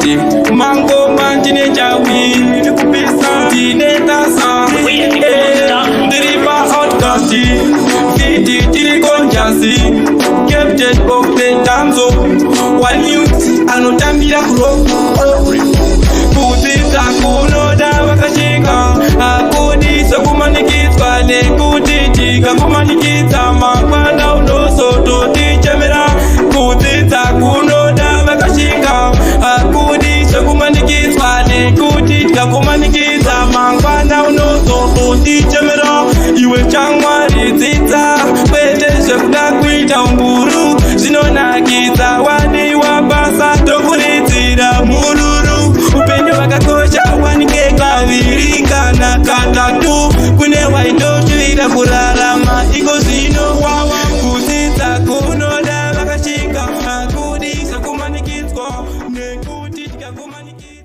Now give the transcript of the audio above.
kuti mango manjine chawi tine tasa ndiripa outcast Veedy tiri konjasi captain of the damso one youth anotambira kudzidza kunoda wakashinga akudisa kumanikidzwa nekuti tikakumanikidza mangwana unozototichemera kudzidza kunoda wakashinga akudisa kumanikidzwa nekuti tikakumanikidza mangwana unozototichemera iwe chamwari dzidza kwete zvekuda kuita umburu zvinonakidza wadiwa basa tokuridzira mururu upenyu hwakakosha wanike kaviri kana katatu kune waitoshuvira kurarama iko zvino wawa kudzidza kunoda wakashinga akudisa kumanikidzwa nekuti tikakumanikidza